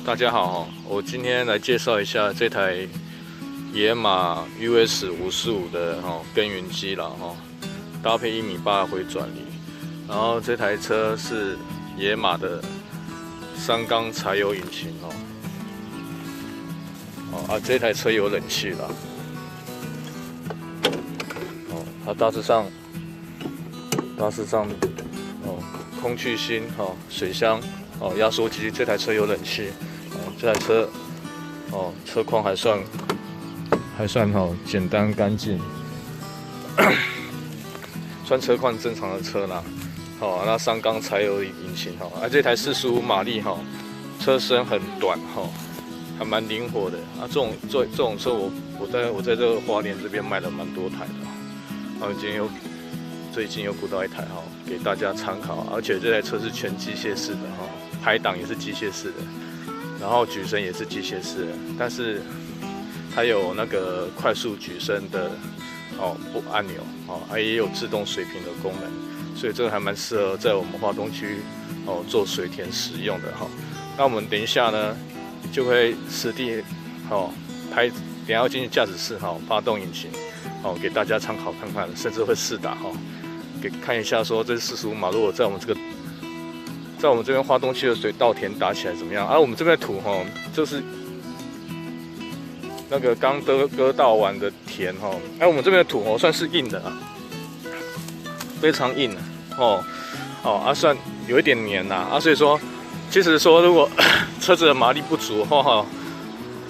大家好，我今天来介绍一下这台野马 US545的耕耘机了搭配1.8米的回转力，然后这台车是野马的3缸柴油引擎这台车有冷气啦它大致上空气芯水箱压缩机，这台车有冷气这台车车况还算简单干净，算车况正常的车啦。那3缸柴油引擎这台45马力车身很短还蛮灵活的这种车我在这个花莲这边卖了蛮多台的最近又鼓到一台给大家参考，而且这台车是全机械式的排档也是机械式的，然后举升也是机械式的，但是它有那个快速举升的按钮也有自动水平的功能，所以这个还蛮适合在我们花东区做水田使用的那我们等一下呢就会实地等一下要进去驾驶室发动引擎给大家参考看看，甚至会试打给看一下说这45马如果在我们这边花东区的水稻田打起来怎么样我们这边的土就是那个刚割稻完的田我们这边的土算是硬的非常硬算有一点黏所以说其实说如果车子的马力不足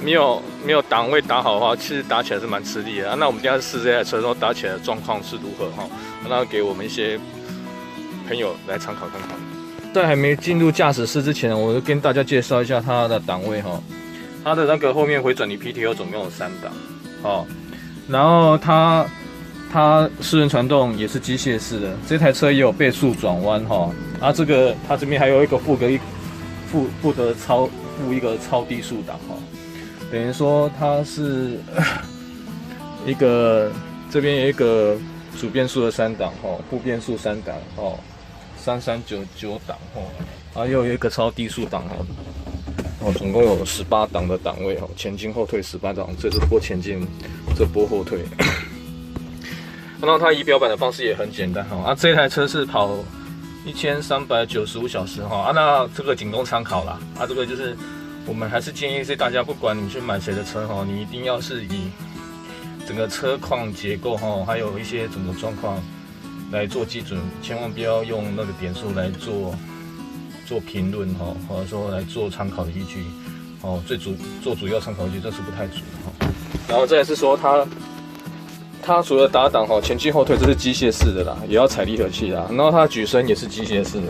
没有档位打好的话，其实打起来是蛮吃力的那我们等一下试这台车然后打起来的状况是如何那给我们一些朋友来参考看看。在还没进入驾驶室之前，我就跟大家介绍一下它的档位它的那个后面回转力 PTO 总共有3档然后它4轮传动也是机械式的，这台车也有倍速转弯这个它这边还有一个附一个超低速档等于说它是一个这边有一个主变速的3档副变速3档3399档又有一个超低速档总共有18档的档位前进后退18档，这是拨前进，这拨后退。那它仪表板的方式也很简单这台车是跑1395小时那这个仅供参考啦这个就是我们还是建议是大家不管你去买谁的车你一定要是以整个车况结构还有一些整个状况来做基准，千万不要用那个点数来做评论或者说来做参考的依据做主要参考依据这是不太准然后再来是说它除了打档前进后退这是机械式的啦，也要踩离合器啦，然后它举升也是机械式的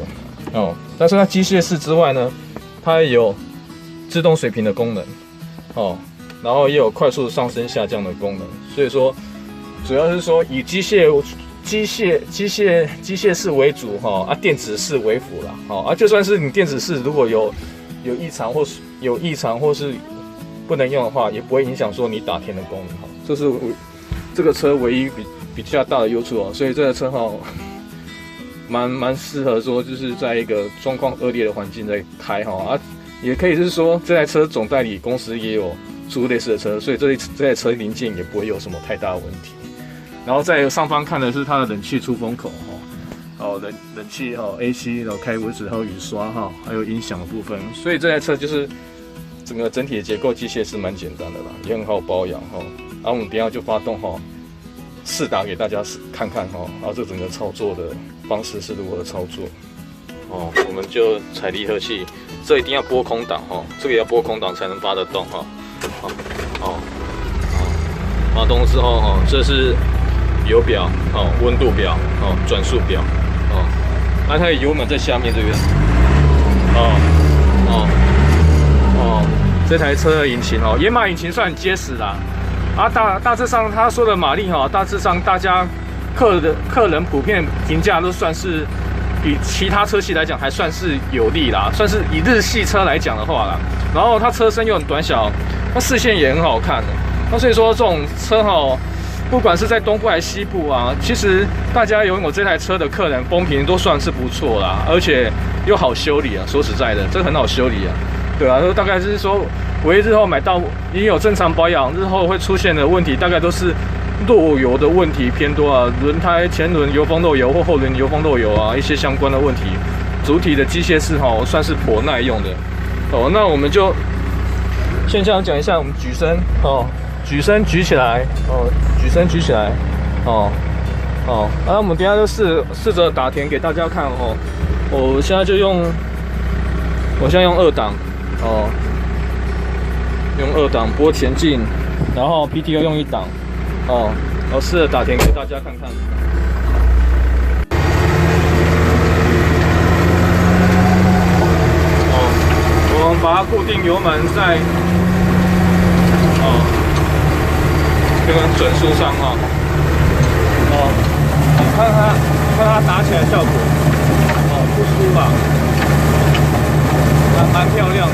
但是它机械式之外呢，它也有自动水平的功能然后也有快速上升下降的功能，所以说主要是说以机械式为主电子式为辅啦就算是你电子式如果有异常或是不能用的话，也不会影响说你打田的功能这是这个车唯一比较大的优处所以这个车蛮适合说就是在一个状况恶劣的环境在开也可以是说这台车总代理公司也有出类似的车，所以这台车零件也不会有什么太大的问题。然后在上方看的是它的冷气出风口冷气AC 然后开维持还有雨刷还有音响的部分，所以这台车就是整个整体的结构机械是蛮简单的啦，也很好保养我们等一下就发动试打给大家看看然后这整个操作的方式是如何操作我们就踩离合器，这一定要拨空档这个要拨空档才能发得动发动之后这是油表温度表转速表它的油门在下面这边这台车的引擎野马引擎算很结实啦大致上他说的马力大致上大家客人普遍评价都算是比其他车系来讲还算是有利啦，算是以日系车来讲的话啦，然后它车身又很短小，它视线也很好看的所以说这种车不管是在东部还是西部其实大家拥有这台车的客人风评都算是不错啦，而且又好修理说实在的这个很好修理对啊，大概是说，唯一日后买到也有正常保养，日后会出现的问题，大概都是漏油的问题偏多啊，轮胎前轮油封漏油或后轮油封漏油啊，一些相关的问题。主体的机械式算是颇耐用的哦。那我们就先这样讲一下，我们举升举升举起来举升举起来那我们等一下就试着打田给大家看我现在用2档用2档拨前进，然后 PTO 用1档我试着打田给大家看看。我们把它固定油门在这个准数上你看它打起来效果不输吧，还蛮漂亮的。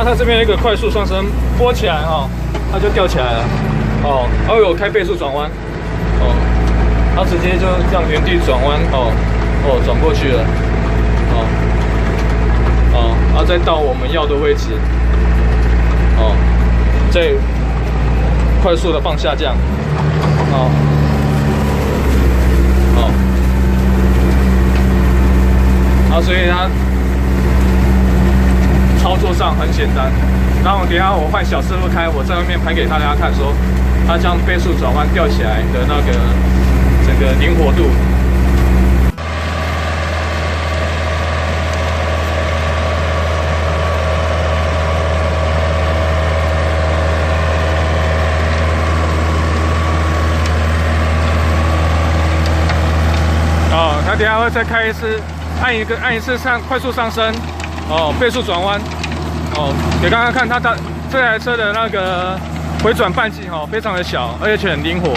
它这边有一个快速上升，拨起来它就吊起来了它会有开倍速转弯它直接就这样原地转弯转过去了再到我们要的位置再快速的放下降所以它操作上很简单，然后等一下我换小师傅开，我在外面拍给大家看，说它这样倍速转弯吊起来的那个整个灵活度。它等一下会再开一次，按一次快速上升。倍速转弯给大家看它的这台车的那个回转半径非常的小，而且很灵活。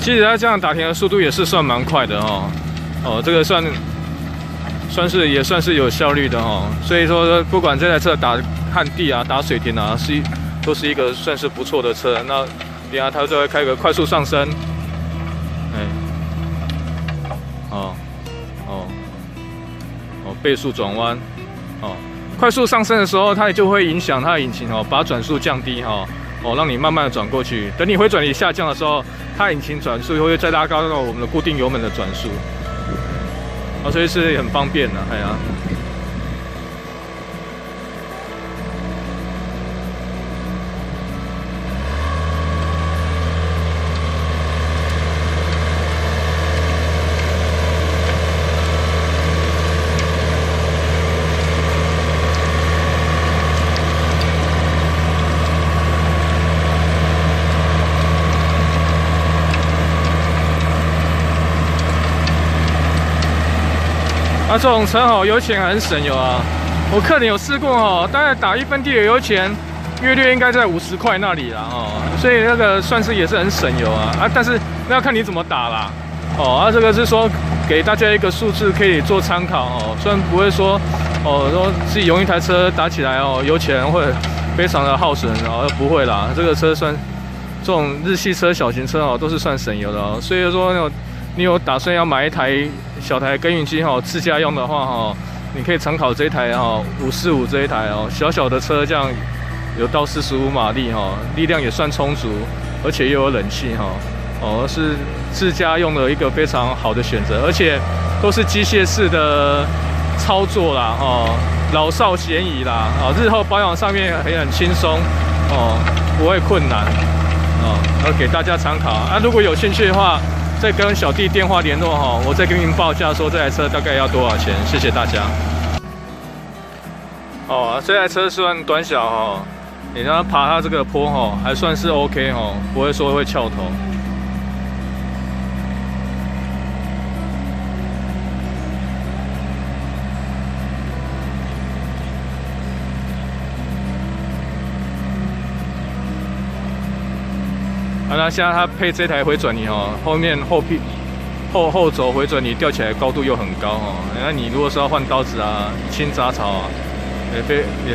其实它这样打田的速度也是算蛮快的这个算是有效率的所以说不管这台车打旱地打水田都是一个算是不错的车。那等下它就会开个快速上升，倍速转弯快速上升的时候，它也就会影响它的引擎把转速降低让你慢慢的转过去。等你回转力下降的时候，它引擎转速会再拉高到我们的固定油门的转速，所以是很方便的，啊，这种车哦，油钱很省油啊。我客人有试过哦，大概打1分地的油钱，约略应该在50块那里啦哦，所以那个算是也是很省油啊。但是那要看你怎么打啦。哦，这个是说给大家一个数字可以做参考哦，虽然不会说说自己用一台车打起来哦，油钱会非常的耗损哦，不会啦，这个车算这种日系车、小型车哦，都是算省油的哦。所以说你有打算要买一台小台耕耘机自驾用的话你可以参考这一台545这一台小小的车，这样有到45马力力量也算充足，而且又有冷气是自家用的一个非常好的选择，而且都是机械式的操作啦老少咸宜啦日后保养上面也很轻松不会困难要给大家参考如果有兴趣的话，再跟小弟电话联络我再给您报价说这台车大概要多少钱。谢谢大家。这台车算短小你让它爬它这个坡还算是 OK 不会说会翘头。那现在它配这台回转椅后面后轴回转椅吊起来高度又很高那你如果是要换刀子清杂草也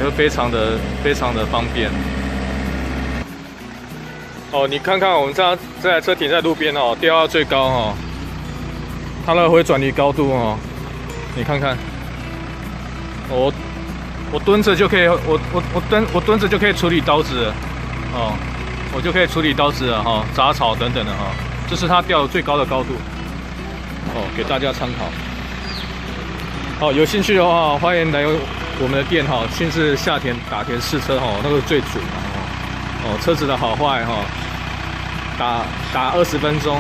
会非常的方便你看看我们这台车停在路边吊到最高它的回转椅高度你看看我蹲着就可以我蹲着就可以处理刀子了我就可以处理刀子了杂草等等的这是它吊的最高的高度给大家参考。有兴趣的话，欢迎来我们的店亲自下田打田试车那个最准车子的好坏打20分钟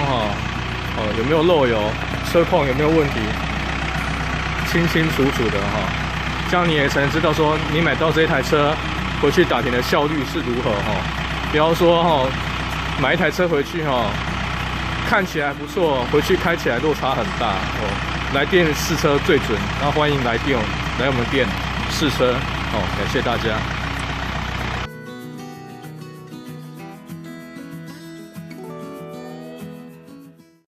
有没有漏油，车况有没有问题，清清楚楚的这样你也才能知道说你买到这一台车回去打田的效率是如何不要说买一台车回去看起来不错，回去开起来落差很大来店试车最准，那欢迎来我们店试车感谢大家。